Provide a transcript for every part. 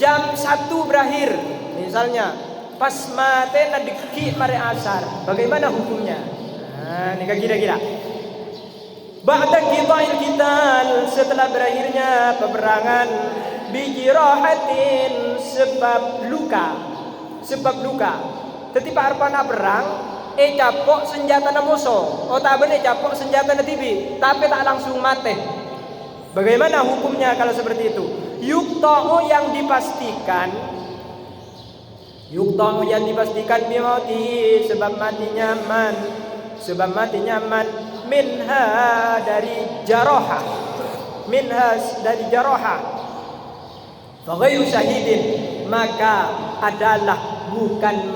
jam 1 berakhir misalnya, pas mate nadiki mare asar, bagaimana hukumnya? Nah, ini kira-kira. Ba'da qita'il qital, setelah berakhirnya peperangan, bijirahatin, sebab luka. Tetapi arpana perang capok senjata na musuh. Oh tak benar capok senjata na tibi, tapi tak langsung mati. Bagaimana hukumnya kalau seperti itu? Yukta'u yang dipastikan bimauti, sebab matinya man minha dari jaroha faghayru syahidin, maka adalah bukan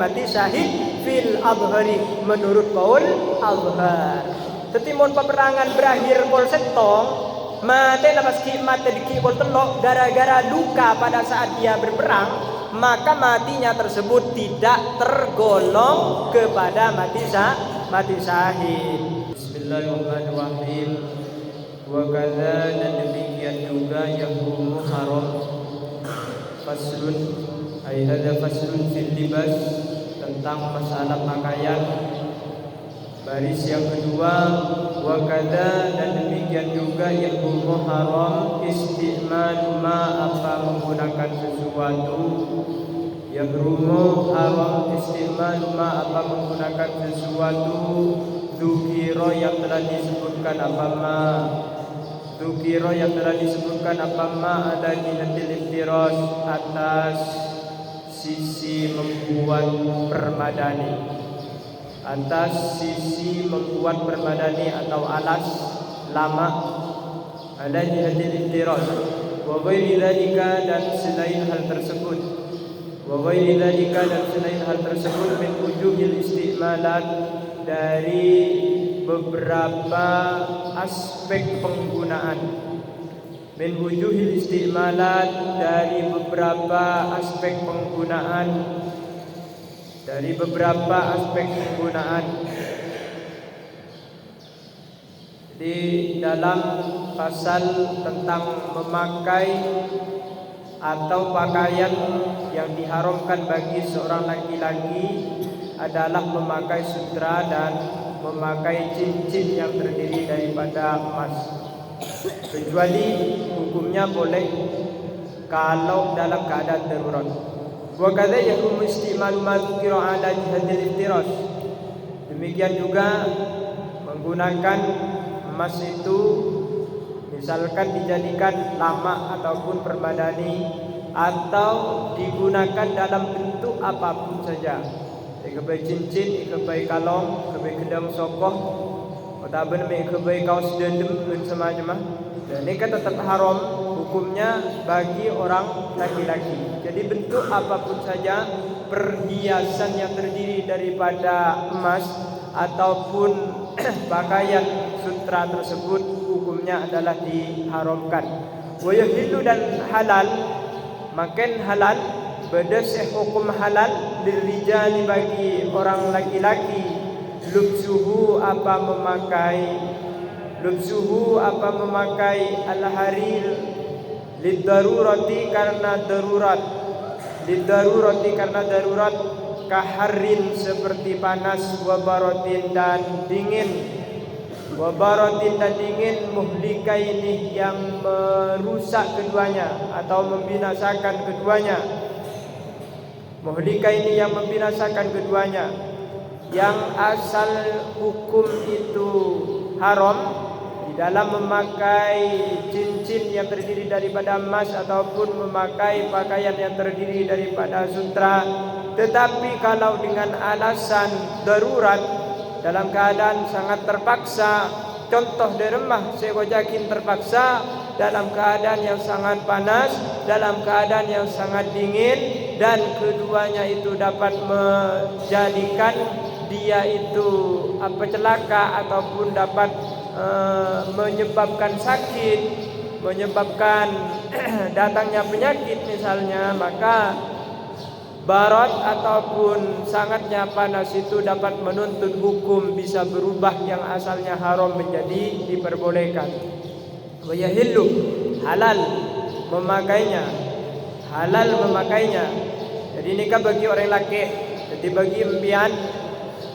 mati syahid fil adhari, menurut kaul adhar. Tetimun peperangan berakhir pol setong, mate lepas mate di kibol telok gara-gara luka pada saat dia berperang, maka matinya tersebut tidak tergolong kepada mati syahid. Bismillahirrahmanirrahim. Wa kadza, dan demikian juga yahrumu haram. Faslun, ay hadza faslun fil libas, tentang masalah pakaian. Baris yang kedua, wa kadza, dan demikian juga yahrumu haram isti'malu ma, apa menggunakan sesuatu. Yahrumu haram isti'malu ma, apa menggunakan sesuatu. Dzukira, yang telah disebutkan apa ma ada di natil iftiras, atas sisi membuat permadani atau alas lama, ada di natil iftiras. Wa ghairi dzalika, dan selain hal tersebut min wujuhil isti'malat, dari beberapa aspek penggunaan. Di dalam pasal tentang memakai atau pakaian yang diharamkan bagi seorang laki-laki adalah memakai sutra dan memakai cincin yang terdiri daripada emas, kecuali hukumnya boleh kalau dalam keadaan darurat. Wa kadza yakum istimalu ma dzukira ala jihadil iftiras, demikian juga menggunakan emas itu misalkan dijadikan lama ataupun permadani, atau digunakan dalam bentuk apapun saja. Ikabai cincin, ikabai kalong, ikabai kedam sokoh, ataupun ikabai kaos dendam dan semacamnya. Dan ini kan tetap haram hukumnya bagi orang laki-laki. Jadi bentuk apapun saja perhiasan yang terdiri daripada emas ataupun pakaian sutra tersebut hukumnya adalah diharamkan. Wa yahillu, dan halal, makin halal berdasar hukum halal lirijali, bagi orang laki-laki, lubsuhu, apa memakai al-harir, lidarurati, karena darurat, kaharin, seperti panas, wabarotin dan dingin, muhlikaini, yang merusak keduanya atau membinasakan keduanya. Yang asal hukum itu haram di dalam memakai cincin yang terdiri daripada emas ataupun memakai pakaian yang terdiri daripada sutra. Tetapi kalau dengan alasan darurat, dalam keadaan sangat terpaksa, contoh di rumah sewajakin terpaksa dalam keadaan yang sangat panas, dalam keadaan yang sangat dingin, dan keduanya itu dapat menjadikan dia itu celaka ataupun dapat menyebabkan sakit, menyebabkan datangnya penyakit misalnya, maka barat ataupun sangatnya panas itu dapat menuntut hukum bisa berubah yang asalnya haram menjadi diperbolehkan. Wa yahillu, halal memakainya. Halal memakainya. Jadi nikah bagi orang laki. Jadi bagi empian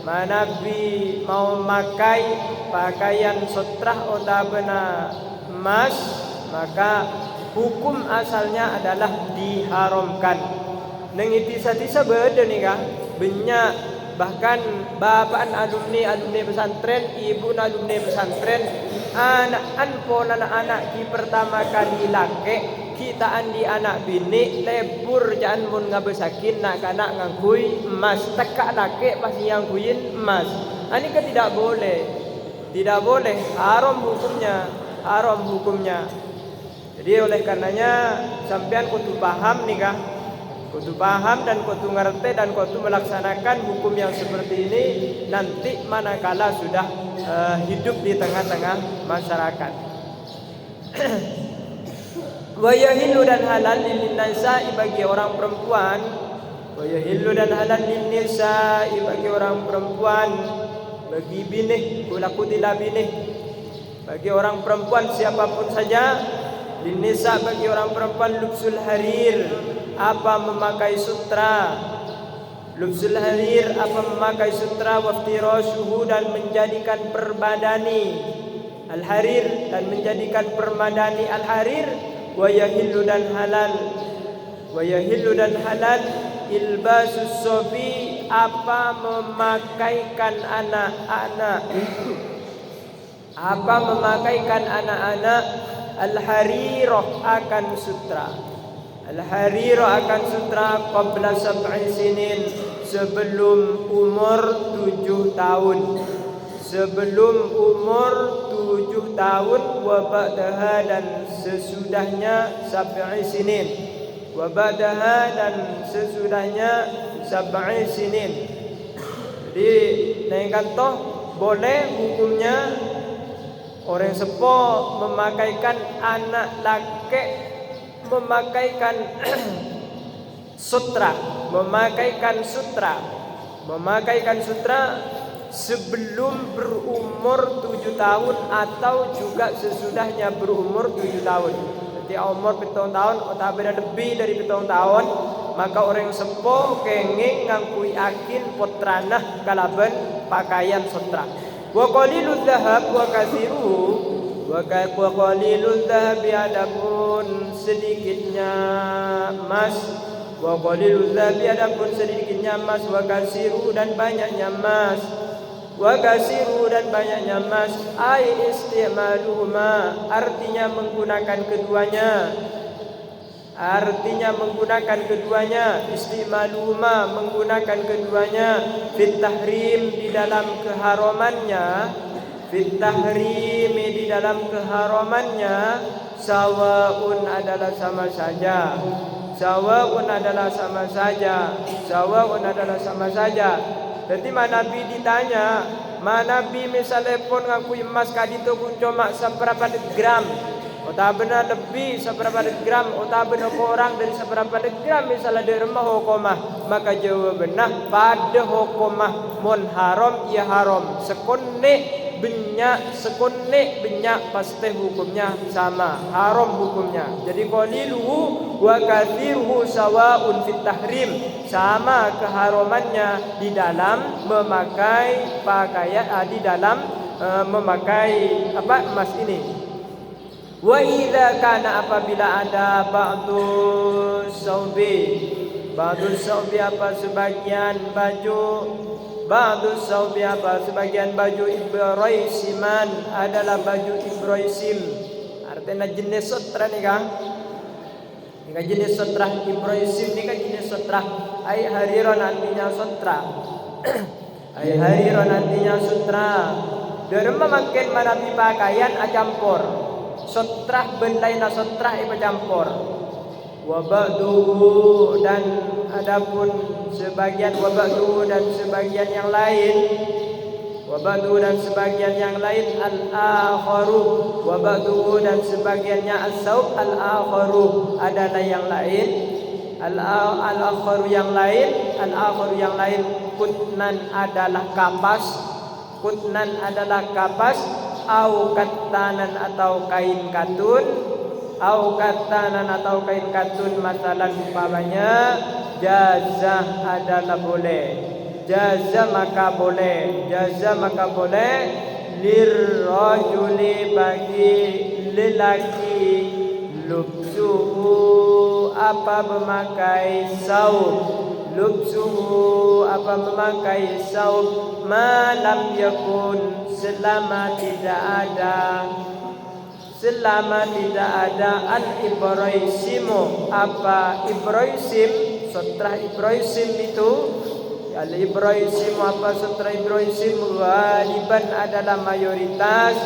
Nabi mau memakai pakaian sutrah atau bena emas, maka hukum asalnya adalah diharamkan. Neng itisa-tisa beda nih kah? Banyak bahkan bapak alumni pesantren, ibu alumni pesantren, anak-anak ki pertama kali laki kita andi anak bini lebur jangan mun ngabesakin nak anak ngangkui emas tekak laki pasti ngangkuin emas. Ini kan tidak boleh, haram hukumnya. Jadi oleh karenanya sampean kudu paham nih kah, kudu paham dan kudu ngerti dan kudu melaksanakan hukum yang seperti ini nanti manakala sudah hidup di tengah-tengah masyarakat. Wa yahillu dan halal lin nisa'i bagi orang perempuan. Wa yahillu dan halal lin nisa'i bagi orang perempuan, bagi binih, kulakutila binih, bagi orang perempuan siapapun saja. Lin nisa bagi orang perempuan lubsul harir, apa memakai sutra. Lubsul harir apa memakai sutra, waftirashuhu dan menjadikan perbadani al-harir dan menjadikan permadani al-harir. Wa yahillu dan halal ilbasus sobi apa memakaikan anak-anak al-harirah akan sutra qabla sab'i sinin sebelum umur 7 tahun. Wa ba'daha dan sesudahnya sab'i sinin. Jadi naik kantoh boleh hukumnya orang sepo memakaikan anak laki memakaikan sutra sebelum berumur 7 tahun atau juga sesudahnya berumur 7 tahun. Jadi umur 7 tahun atau beda lebih dari 7 tahun, maka orang sepo kenging ngangkui akin potranah kalaban pakaian sutra. Wa qalilul dhahab wa kathiruhu wa qalilul dhahabi adapun sedikitnya emas. Wa qalilul dhahabi adapun sedikitnya emas, wa kathiruhu dan banyaknya emas. Ai istimaluhuma artinya menggunakan keduanya istimaluhuma menggunakan keduanya fit tahrim di dalam keharamannya sawaun adalah sama saja. Jadi Nabi ditanya, Nabi misalnya pun ngakui emas kadito pun cuma seberapa gram, atau benar lebih seberapa gram, atau benar kurang dari seberapa gram misalnya di rumah hukumah, maka jawabannya pada hukumah mun haram ya haram, sekonek benyak pasti hukumnya sama, haram hukumnya. Jadi qaliluhu wa kathiruhu sawaun fit tahrim, sama keharamannya di dalam memakai pakaian memakai emas ini. Wa idza kana apabila ada ba'du saubi apa sebagian baju ibraiman adalah baju ibraisim. Artinya jenis sutra nih Kang. Ini jenis sutra ibraisim ini kan jenis sutra. Ai hariron artinya sutra. Derma makin manabi pakaian acampur. Sutra benlaina sutra iba campur. Wa ba'duhu dan adapun sebagian dan sebagian yang lain al-akharu wa ba'duhu dan sebagiannya as-saub al-akharu adalah yang lain al-akharu yang lain kutnan adalah kapas au kattanan atau kain katun, au kattanan atau kain katun, masalan umpamanya jaza adalah boleh, jaza maka boleh, jaza maka boleh, lirrajuli bagi lelaki, lubsuhu apa memakai saub, lubsuhu apa memakai saub, malam yakun selama tidak ada al ibrahisimu apa ibrahim, setelah ibrahim itu al ibrahisimu apa setelah ibrahim, ghaliban adalah mayoritas,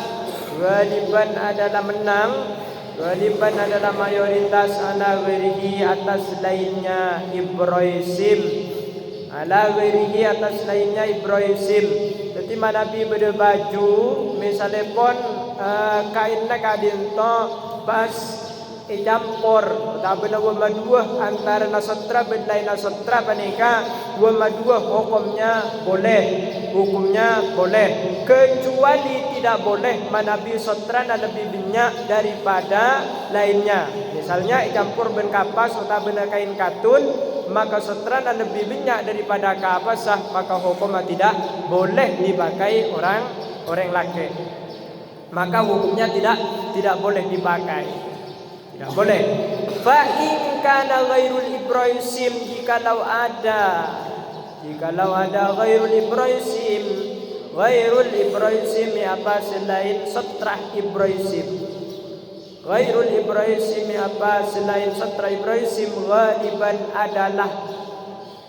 ghaliban adalah menang, ghaliban adalah mayoritas, ala ghairihi atas lainnya ibrahim, ala ghairihi atas lainnya ibrahim. Jadi Nabi beda baju misalnya pun kainnya kadin to pas campur tak benar dua antara nasatra bedlain nasatra panika dua hukumnya boleh, kecuali tidak boleh Nabi sotrana lebih banyak daripada lainnya. Misalnya campur ben kapas atau benar kain katun, maka sotrana lebih banyak daripada kapasah, maka hukumnya tidak boleh dipakai orang laki. Maka hukumnya tidak boleh dipakai, tidak boleh. Fa in kana ghairul ibrahim, jikalau ada ghairul ibrahim apa selain setrah ibrahim, ghairul ibrahim apa selain setrah ibrahim, ghaliban adalah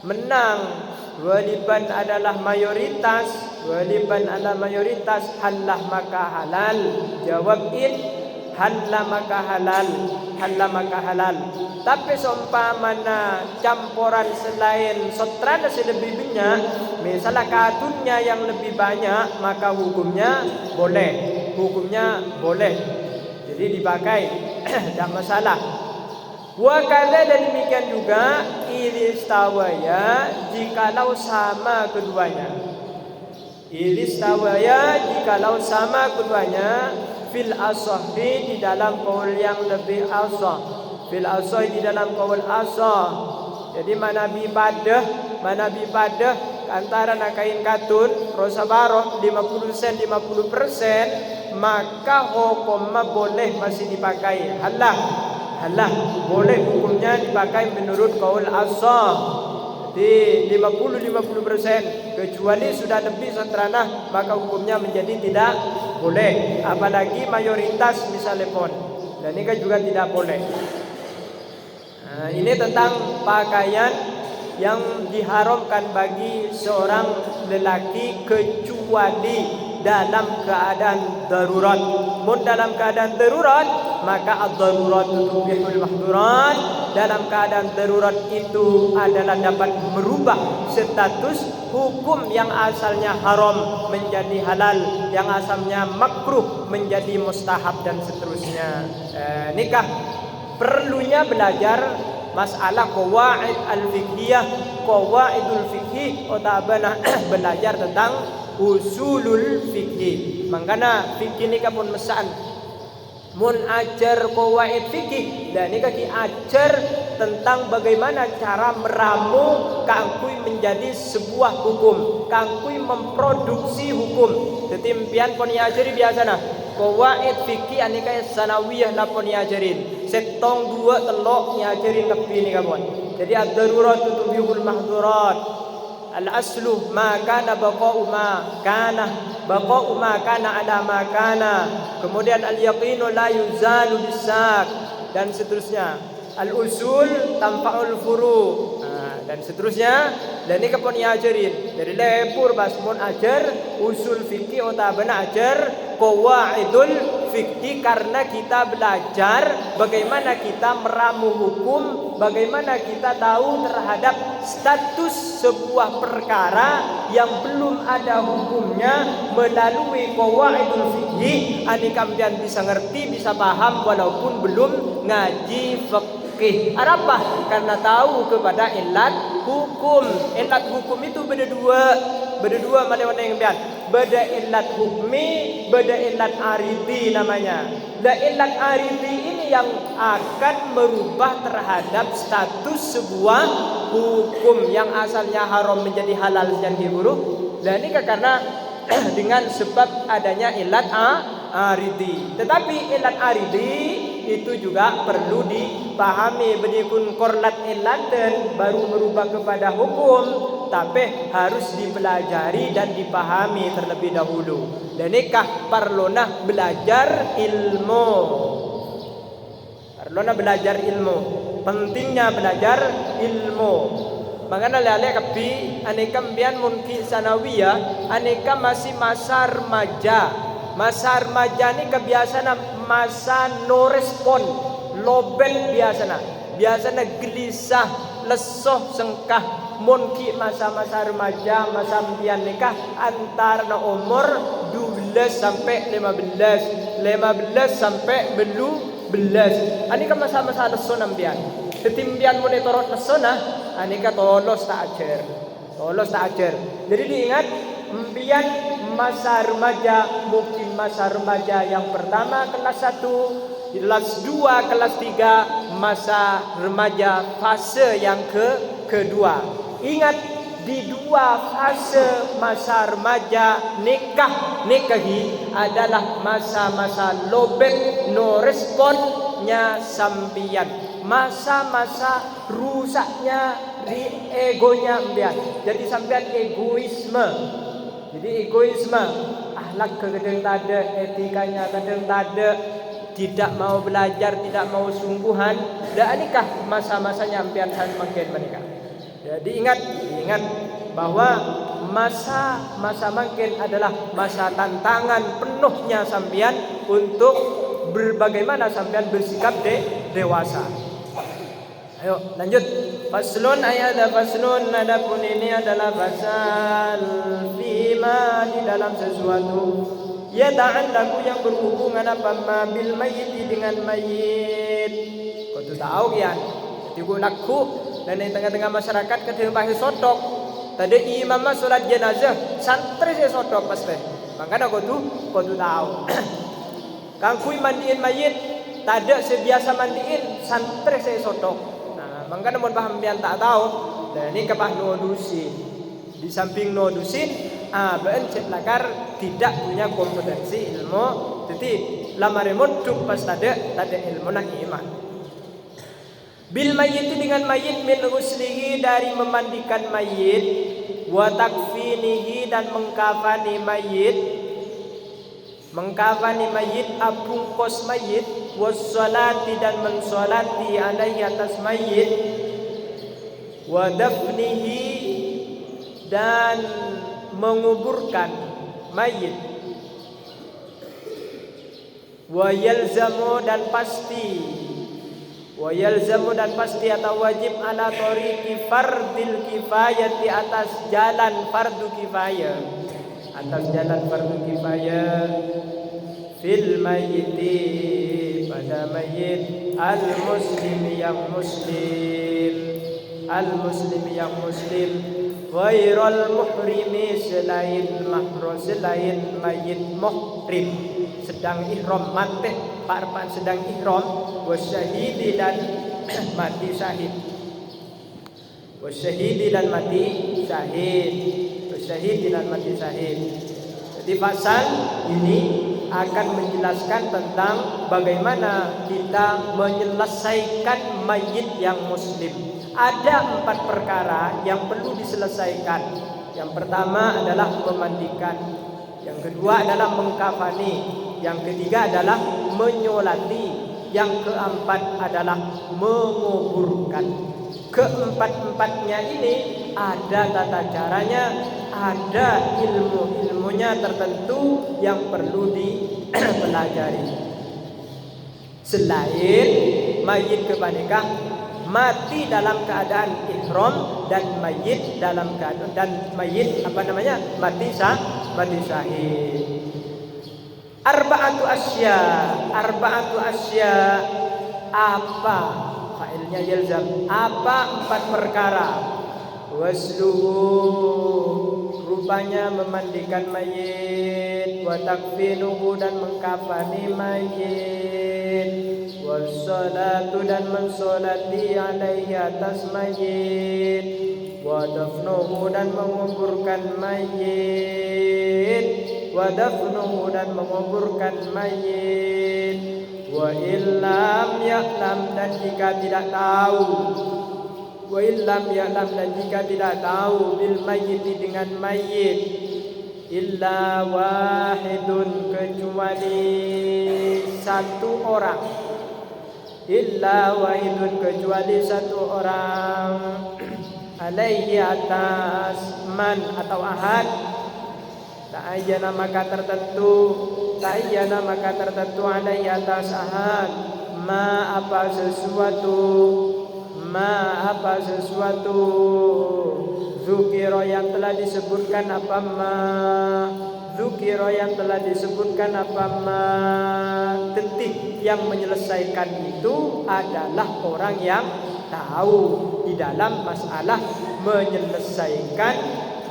menang, ghaliban adalah mayoritas, ghaliban adalah mayoritas, hallah maka halal, jawab in hallah maka halal, hallah maka halal. Tapi seumpamana campuran selain sotrana lebih banyak, misalnya katunnya yang lebih banyak, maka hukumnya boleh, jadi dipakai tidak masalah. Wa kadza, dan demikian juga ilistawaya jikalau sama keduanya, ilistawaya jikalau sama keduanya, fil asahhi di dalam qaul yang lebih asah, fil asahhi di dalam qaul asah. Jadi manabi padah antara kain katun rosa baroh 50% 50%, maka hukumnya boleh masih dipakai, halah boleh hukumnya dipakai menurut qaul asah di 50% kecuali sudah lebih seterana, maka hukumnya menjadi tidak boleh, apalagi mayoritas misalnya pun, dan ini juga tidak boleh. Nah, ini tentang pakaian yang diharamkan bagi seorang lelaki kecuali dalam keadaan darurat. Mun dalam keadaan darurat, maka ad-darurat tubihul mahdurat. Dalam keadaan darurat itu adalah dapat merubah status hukum yang asalnya haram menjadi halal, yang asalnya makruh menjadi mustahab, dan seterusnya. Nikah perlunya belajar masalah qawaid al-fiqhiyah, qawaidul fiqhi, otabana belajar tentang usulul fikih. Makanya fikih ni pun mesan mun ajar qawaid fikih, dan ni kaki ajar tentang bagaimana cara meramu kangkui menjadi sebuah hukum, kangkui memproduksi hukum. Tetimpian pun diajari biasana qawaid fikih ani kaya sanawiyah la pun diajarin setong 2 telok diajarin lebih ni kawan. Jadi ad-darurat tubihul mahdurat, al-aslu ma kana baqa'u ma kana, baqa'u ma kana ala ma kana. Kemudian al-yaqinu la yuzalu bisak, dan seterusnya. Al-usul tanfa'ul furu, dan seterusnya. Dan ini kapon diajarin dari lepur basmun ajar usul fikih otabana ajar qawaidul fikih, karena kita belajar bagaimana kita meramu hukum, bagaimana kita tahu terhadap status sebuah perkara yang belum ada hukumnya melalui qawaidul fikih. Ani kampian bisa ngerti, bisa paham walaupun belum ngaji fikih. Apa? Karena tahu kepada ilat hukum. Ilat hukum itu berdua mana yang biar. Beda ilat hukmi, beda ilat aridi namanya. Dan ilat aridi ini yang akan merubah terhadap status sebuah hukum yang asalnya haram menjadi halal dan diburuh. Dan ini karena dengan sebab adanya ilat aridi. Tetapi ilat aridi itu juga perlu dipahami. Benikun korlat ilaten baru merubah kepada hukum, tapi harus dipelajari dan dipahami terlebih dahulu. Dan nikah parlona belajar ilmu. Parlona belajar ilmu. Pentingnya belajar ilmu. Makanya lele kapi aneka mbian mungkin sanawiyah, aneka masih masa remaja. Masa remaja ini kebiasaan masa no respon, lobel biasana gelisah, lesoh, sengkah. Mungkin masa-masa remaja, masa mbian nikah antara umur 12 sampai 15 sampai 12. Ini kan masa-masa lesoh nambian. Ketimbian monitorot lesona, anika tolos tak ajar. Jadi diingat, mbian masa remaja, mungkin masa remaja yang pertama kelas 1, kelas 2, kelas 3, masa remaja fase yang kedua. Ingat, di dua fase masa remaja nikahi adalah masa-masa lobet no responnya sambian. Masa-masa rusaknya di egonya mbian. Jadi sampean egoisme. Akhlak kadang tak ada, etikanya kadang tak ada, tidak mau belajar, tidak mau sungguhan. Dan nikah masa-masanya ambian makin menikah. Jadi ingat bahwa masa makin adalah masa tantangan penuhnya sampean untuk bagaimana sampean bersikap dewasa. Ayo lanjut. Faslun adapun ini adalah pasal fima di dalam sesuatu ya ta'allaku yang berhubungan apa bil mayyit dengan mayit. Kau tu tahu kan? Tiga laku dan di tengah-tengah masyarakat ketika bahas sodok. Tadi imam solat jenazah santri saya sodok pasti. Makanya kau tu tahu. Kangkui mandiin mayit, tak ada sebiasa mandiin santri saya sodok. Mangkana mun paham pian tak tahu, dan ini kepah nodusin. Di samping nodusin, bencet lakar tidak punya kompetensi ilmu. Jadi lamarimut duk pas tada ilmu nak iman. Bil mayit dengan mayit min uslihi dari memandikan mayit, wa takfinihi dan mengkafani mayit. Mengkafani mayit, abungkos mayit, wassalati dan mensolati alaihi atas mayit, wa dafnihi dan menguburkan mayit, wa yalzamu dan pasti atau wajib ala tariqi fardil kifayati atas jalan fardu kifayah. Fil mayyiti pada mayit al muslim yang muslim ghairul muhrimi selain mayit muhrim sedang ihram mati parpan sedang ihram wasyahidi dan mati syahid Jadi pasal ini akan menjelaskan tentang bagaimana kita menyelesaikan mayit yang muslim. Ada 4 perkara yang perlu diselesaikan. Yang pertama adalah memandikan, yang kedua adalah mengkafani, yang ketiga adalah menyolati, yang keempat adalah menguburkan. Keempat-empatnya ini ada tata caranya, ada ilmu-ilmunya tertentu yang perlu dipelajari. Selain mayit kepanikah mati dalam keadaan ihram dan mayit dalam keadaan mati syahid. Arba'atu asya apa Fa'ilnya yalzam. Apa 4 perkara? Wasluhu, rupanya memandikan mayit, wa takfinuhu, dan mengkafani mayit, wassalatu, dan mensolati alaihi, atas mayit, wa dafnuhu, dan menguburkan mayit, wa dafnuhu, dan menguburkan mayit, wa illam ya'lam, dan jika tidak tahu, wa illam ya'lam, dan jika tidak tahu, bil mayyit, dengan mayit, illa wahidun, kecuali 1 orang, illa wahidun, kecuali 1 orang, alaihi, atas man atau ahad, ta'ayyana, maka tertentu, ta'ayyana, maka tertentu, alaihi, atas ahad, ma, apa sesuatu, ma, apa sesuatu, zukiro, yang telah disebutkan, apa ma, zukiro, yang telah disebutkan, apa ma, detik yang menyelesaikan itu adalah orang yang tahu di dalam masalah menyelesaikan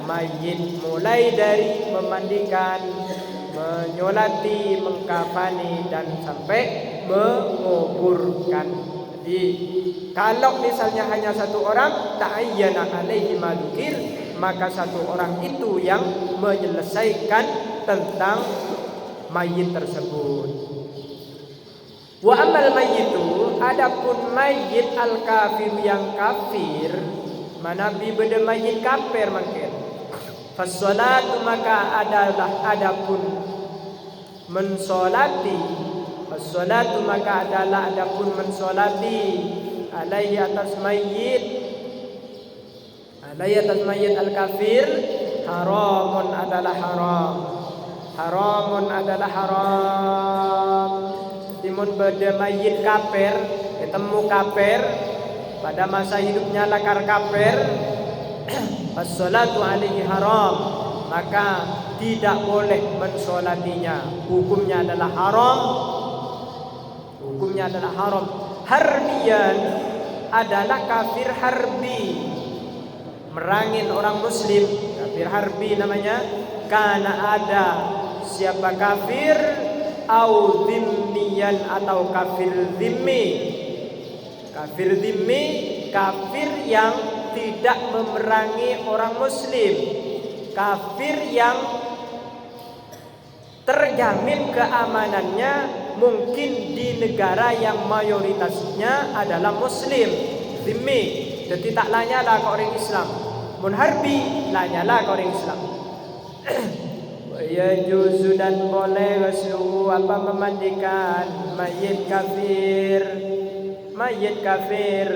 mayit, mulai dari memandikan, menyolati, mengkafani, dan sampai menguburkan. Jadi kalau misalnya hanya 1 orang, ta'ayyana alaihi ma dzukir, maka 1 orang itu yang menyelesaikan tentang mayit tersebut. Wa amal mayyitu, adapun mayit al kafir, yang kafir, manabi beda mayit kafir mangke. Fassalatu, maka adalah adapun mensolati, as-salatu, maka adalah adapun mensolati, alaihi, atas mayit, alaihi, atas mayit al-kafir, haramun, adalah haram, haramun, adalah haram. Timun beda mayit kafir, ketemu kafir pada masa hidupnya lakar kafir, as-salatu alaihi haram, maka tidak boleh mensolatinya, hukumnya adalah haram, hukumnya adalah haram. Harbiyan, adalah kafir harbi, merangin orang muslim, kafir harbi namanya. Karena ada siapa kafir, au dhimmiyan, atau kafir dhimmi. Kafir dhimmi, kafir yang tidak memerangi orang muslim, kafir yang terjamin keamanannya mungkin di negara yang mayoritasnya adalah muslim, dhimmi. Jadi tak lanyalah ke orang Islam. Mun harbi lanyalah ke orang Islam. Ya juzu, dan boleh, ghusluhu, apa memandikan mayit kafir, mayit kafir,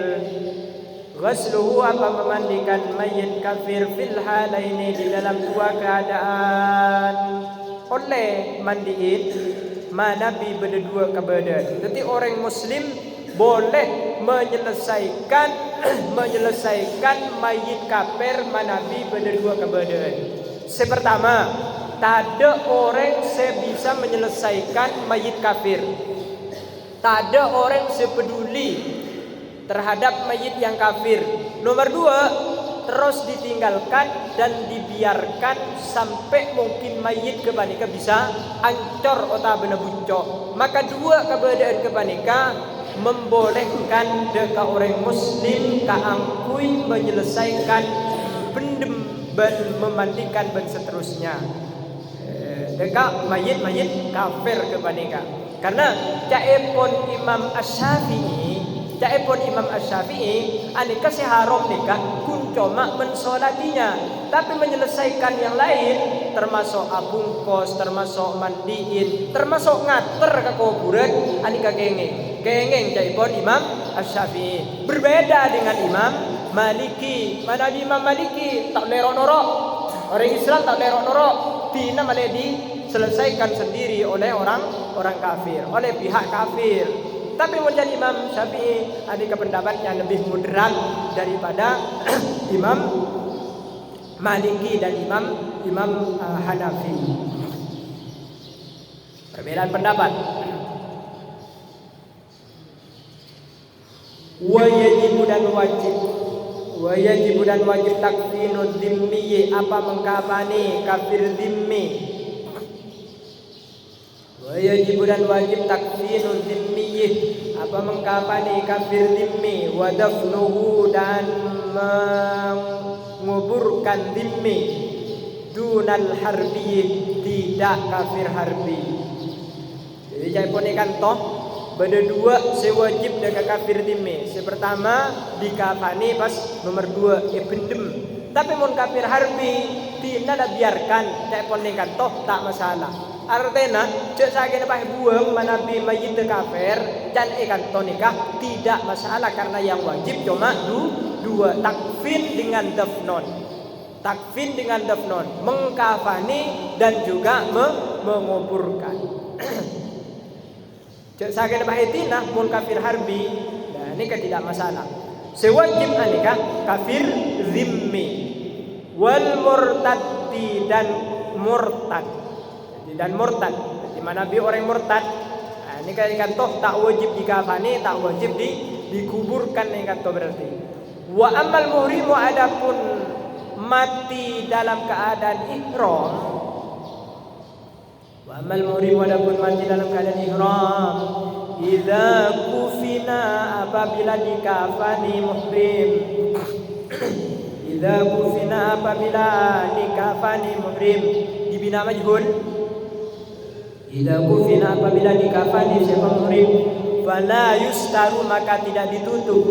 ghusluhu, apa memandikan mayit kafir, fil halaini, di dalam 2 keadaan, oleh mandiin manabi beda 2 keadaan. Jadi orang muslim boleh menyelesaikan mayit kafir manabi beda 2 keadaan. Sepertama, tak ada orang bisa menyelesaikan mayit kafir, tak ada orang sepeduli terhadap mayit yang kafir. Nomor 2, terus ditinggalkan dan dibiarkan sampai mungkin mayit kepanika bisa ancor atau benar buncok. Maka 2 keadaan kepanika membolehkan deka orang muslim kaangkui menyelesaikan bendem dan memandikan dan seterusnya. Deka mayit kafir kepanika. Karena caepon Imam Asy-Syafi'i, anika si haram nikah kun cuma mensolatinya, tapi menyelesaikan yang lain, termasuk abungkos, termasuk mandiin, termasuk ngater ke kuburan, anika kengeng caepon Imam Asy-Syafi'i. Berbeda dengan Imam Maliki. Mana di Imam Maliki tak lerok-norok, orang Islam tak lerok-norok, bina malah diselesaikan sendiri oleh orang kafir, oleh pihak kafir. Tapi menjadi Imam Syafi'i ada pendapat yang lebih moderat daripada Imam Maliki dan Imam Hanafi. Perbedaan pendapat. Wa yajibu dan wajib takfinu dhimmi, apa mengkafani kafir dhimmi. Wa yajibu dan wajib takfinu dhimmi, apa mengkafani kafir dhimmi. Wa dafnuhu dan menguburkan dhimmi. Dunal harbi, tidak kafir harbi. Jadi saya punikan toh berdua sewajib dengan kafir dhimmi. Sepertama dikafani pas nomor 2 ibendem. Tapi mun kafir harbi tidak ada biarkan cek punikan toh tak masalah. Artinya cek sakit apa buang manabi mayit kafir dan ikan toh nikah tidak masalah karena yang wajib cuma dua takfin dengan dafnon. Takfin dengan dafnon, mengkafani dan juga menguburkan. Cek sakit bahitina mun kafir harbi, nah ini kan tidak masalah. Sewajib anika kafir zimmi wal murtaddi dan murtad. Di mana bi orang murtad, nah ini kan toh tak wajib dikafani, tak wajib dikuburkan ini kan toh berarti. Wa amal muhrimu adapun mati dalam keadaan ihram. Wa amal muhrim adapun mati dalam keadaan ihram, idza kufina apabila dikafani muhrim. Idza kufina apabila dikafani muhrim, dibina majhul. Idza kufina apabila dikafani siapa muhrim, fala yustaru maka tidak ditutup.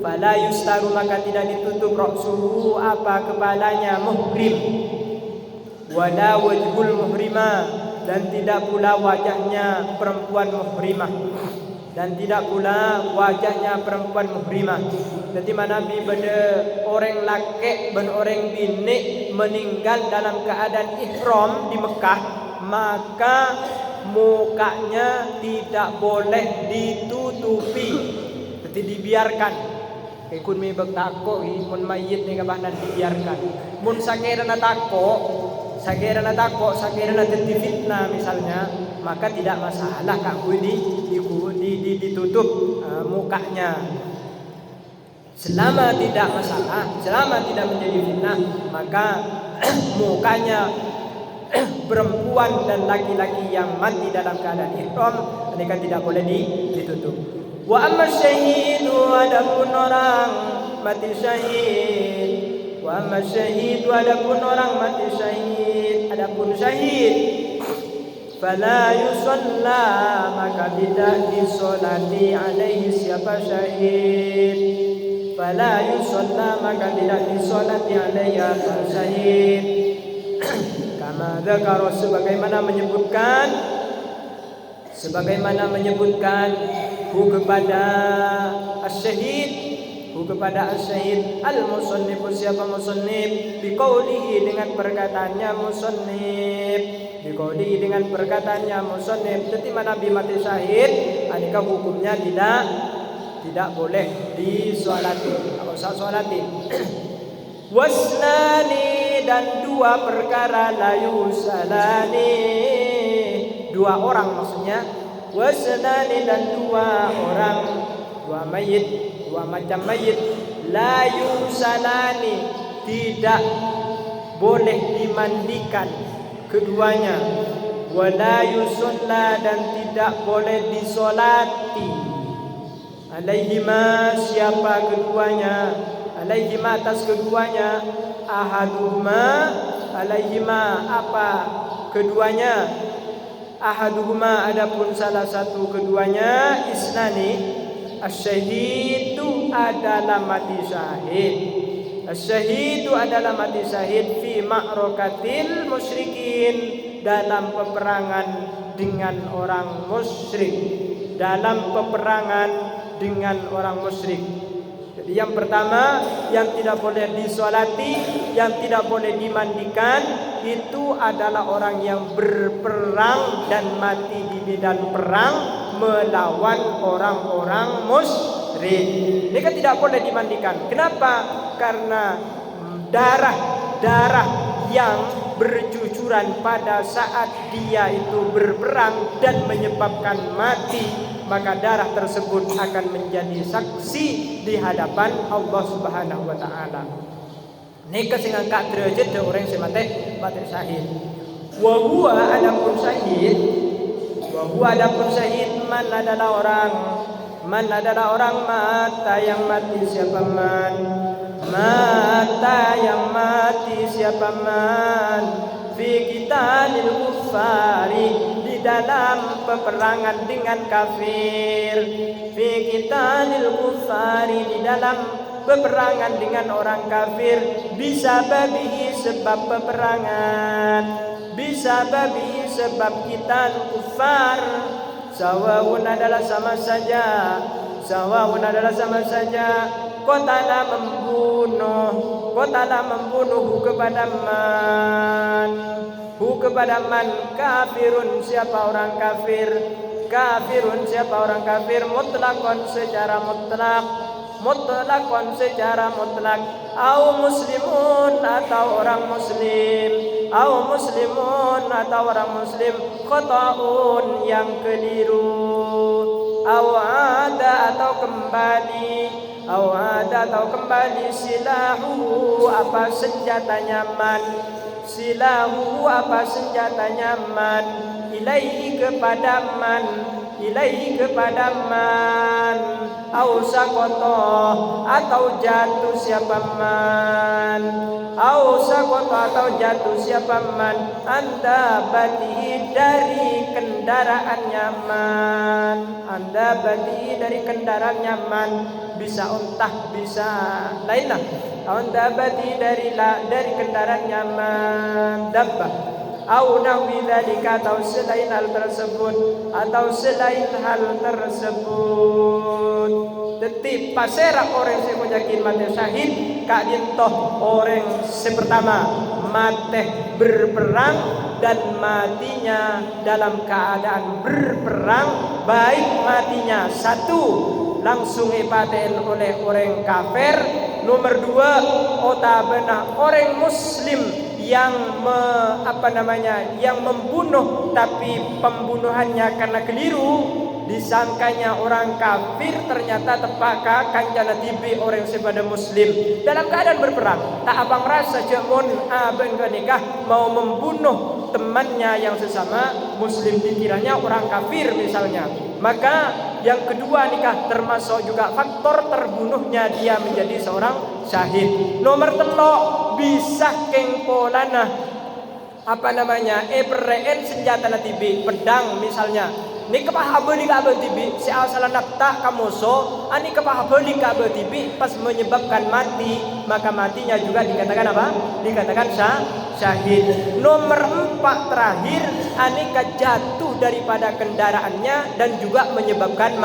Fala yustaru maka tidak ditutup ra'suhu apa kepalanya muhrim. Wala wajhul muhrima dan tidak pula wajahnya perempuan muhrimah. Dan tidak pula wajahnya perempuan muhrimah. Jadi mana bi pada orang laki dan orang bini meninggal dalam keadaan ihram di Mekah, maka mukanya tidak boleh ditutupi. Jadi dibiarkan. Ikun mi bagtako mun mayit ni kabanan dibiarkan. Mun sakira na tako, sakira jadi fitnah misalnya, maka tidak masalah kaku ditutup mukanya. Selama tidak masalah, selama tidak menjadi fitnah, maka mukanya perempuan dan laki-laki yang mati dalam keadaan ihram mereka tidak boleh ditutup. Wa amma syahidu adapun orang mati syahid. Wa amma syahidu adapun orang mati syahid. Adapun syahid fala yusalla maka tidak disolati alaihi siapa syahid. Fala yusalla maka tidak disolati alaihi syahid. Kama dzakara sebagaimana menyebutkan hu kepada asyhid al-musannif siapa musannif biqaulihi dengan perkataannya musannif jadi mana bi mati syahid anika hukumnya tidak boleh disolati kalau usah solatin. Wasnani dan dua perkara la yusalani, dua orang maksudnya. Wasnani dan dua orang, dua macam mayit la yusalani tidak boleh dimandikan keduanya. Wala yusalla dan tidak boleh disolati alaihima siapa keduanya, alaihima atas keduanya, ahaduhuma alaihima apa keduanya, ahaduhuma adapun salah satu keduanya, isnani asyahidu adalah mati syahid. Asyahidu adalah mati syahid fi ma'rakatil musyrikin dalam peperangan dengan orang musyrik. Dalam peperangan dengan orang musyrik. Jadi yang pertama yang tidak boleh disolati, yang tidak boleh dimandikan itu adalah orang yang berperang dan mati di medan perang melawan orang-orang musyrik. Ini kan tidak boleh dimandikan. Kenapa? Karena darah yang bercucuran pada saat dia itu berperang dan menyebabkan mati maka darah tersebut akan menjadi saksi di hadapan Allah Subhanahu wa taala. Nika sing angkat derajat orang sing mati syahid. Wa huwa adapun syahid, man adalah orang mata yang mati siapa man, fi qitalil kuffari, di dalam peperangan dengan kafir, fi qitalil kuffari, di dalam peperangan dengan orang kafir, bisa babihi sebab peperangan, bisa babihi sebab qital kuffar, sawa'un adalah sama saja, qatala membunuh kepada man kafirun siapa orang kafir mutlakon secara mutlak au muslimun atau orang muslim khata'un yang keliru au ada atau kembali silahu apa senjatanya man ilaihi kepada man au sakoto atau jatuh siapa man anda batihi dari kendaraannya man, bisa untah bisa lainlah, anda batihi dari kendaraannya man dabbah au nahwi dzalika atau selain hal tersebut Detik pasera orang yang menyakin mati syahid kak dintoh orang sepertama mati berperang dan matinya dalam keadaan berperang, baik matinya satu langsung ipaten oleh orang kafir, nomor dua otabena orang muslim yang membunuh tapi pembunuhannya karena keliru, disangkanya orang kafir ternyata tepaka kancana tibi orang sepada muslim dalam keadaan berperang, tak abang rasa jemun abang nikah mau membunuh temannya yang sesama muslim, dikiranya orang kafir misalnya, maka yang kedua nikah termasuk juga faktor terbunuhnya dia menjadi seorang syahid. Nomor telok bisa kengpolana pereen senjata tibi pedang misalnya, ni kepahabeli kabel tibi si asalan tak kamuso ani kepahabeli kabel tibi pas menyebabkan mati, maka matinya juga dikatakan dikatakan syahid. Nomor 4 terakhir anika jatuh daripada kendaraannya dan juga menyebabkan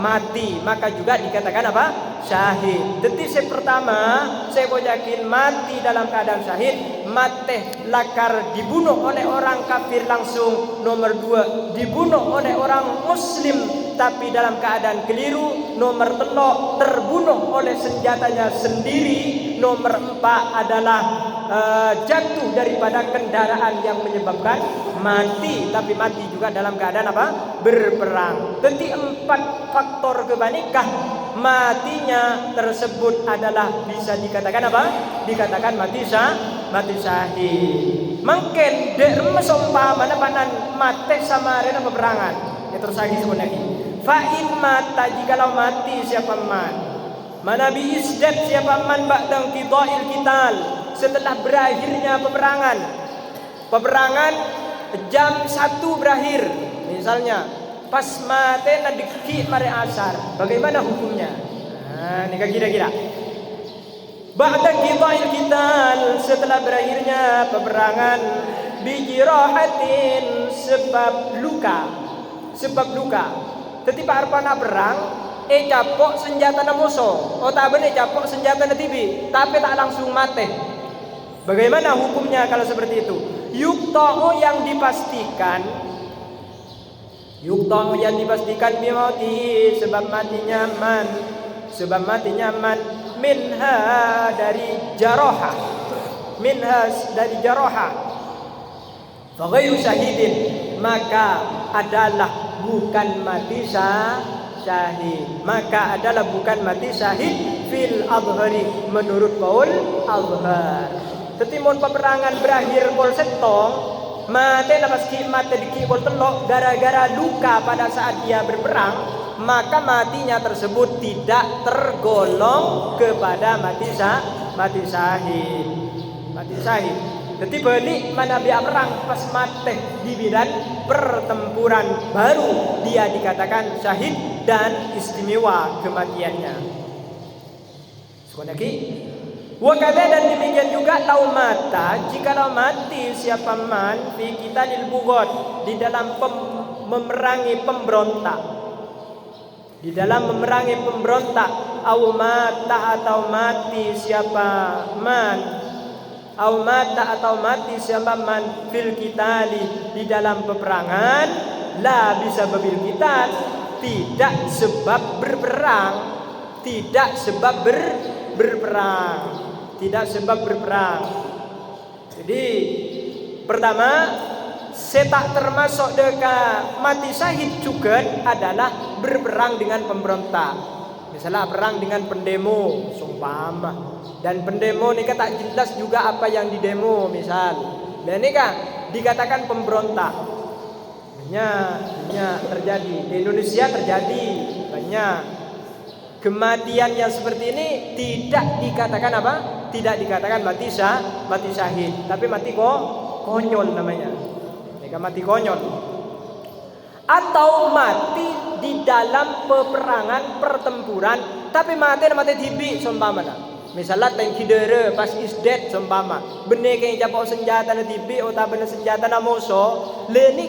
mati, maka juga dikatakan syahid. Detik saya pertama saya yakin mati dalam keadaan syahid, mati lakar dibunuh oleh orang kafir langsung. Nomor 2 dibunuh oleh orang muslim tapi dalam keadaan keliru. Nomor 3 terbunuh oleh senjatanya sendiri. Nomor 4 adalah jatuh daripada kendaraan yang menyebabkan mati, tapi mati juga dalam keadaan berperang. Jadi 4 faktor kebanikah matinya tersebut adalah bisa dikatakan dikatakan mati syahid. Mungkin dek mesompama panan mati sama rena peperangan ya, terus lagi sebenarnya fa'in mata jikalau mati siapa man manabi isdat siapa man ba'dang qida'il qital, setelah berakhirnya peperangan jam 1 berakhir misalnya, pas mati nadiki mare asar, bagaimana hukumnya? Nah, ini kira-kira ba'da qida'il qital, setelah berakhirnya peperangan, bijirahatin sebab luka. Tetapi arpana perang capok senjata na musuh, otabene capok senjata na tibi, tapi tak langsung mati. Bagaimana hukumnya kalau seperti itu? Yukta'u yang dipastikan bimauti sebab matinya man minha dari jaroha faghayru syahidin, maka adalah bukan mati syahid. Maka adalah bukan mati syahid fil adhari menurut kaul adhar. Tetimun peperangan berakhir kol setong, mati lepas mati dikibol telok gara-gara luka pada saat dia berperang, maka matinya tersebut tidak tergolong kepada mati syahid. Mati syahid. Jadi balik mana biar perang pas mati di bidan pertempuran baru dia dikatakan syahid dan istimewa kematiannya. Sekali lagi, wakada dan demikian juga lau mata jikalau mati siapa man fi kita lil bugot di dalam memerangi pemberontak. Di dalam memerangi pemberontak, au mata atau mati siapa man au mata atau mati siapa man fil qitali di dalam peperangan, la bisa babil qital tidak sebab berperang, tidak sebab berperang, tidak sebab berperang. Jadi pertama, setak termasuk dekat mati syahid juga adalah berperang dengan pemberontak. Misalnya perang dengan pendemo, sumpama. Dan pendemo ini kan tak jelas juga apa yang didemo misal. Dan ini kan dikatakan pemberontak. Banyak terjadi. Di Indonesia terjadi banyak. Kematian yang seperti ini tidak dikatakan apa? Tidak dikatakan mati syahid. Tapi mati konyol namanya. Ini kan mati konyol. Atau mati di dalam peperangan pertempuran tapi mati tibi seumpama. Misalnya tank kidere pas is dead seumpama. Bener kayak japok senjata na tibi atau bener senjata na moso, leni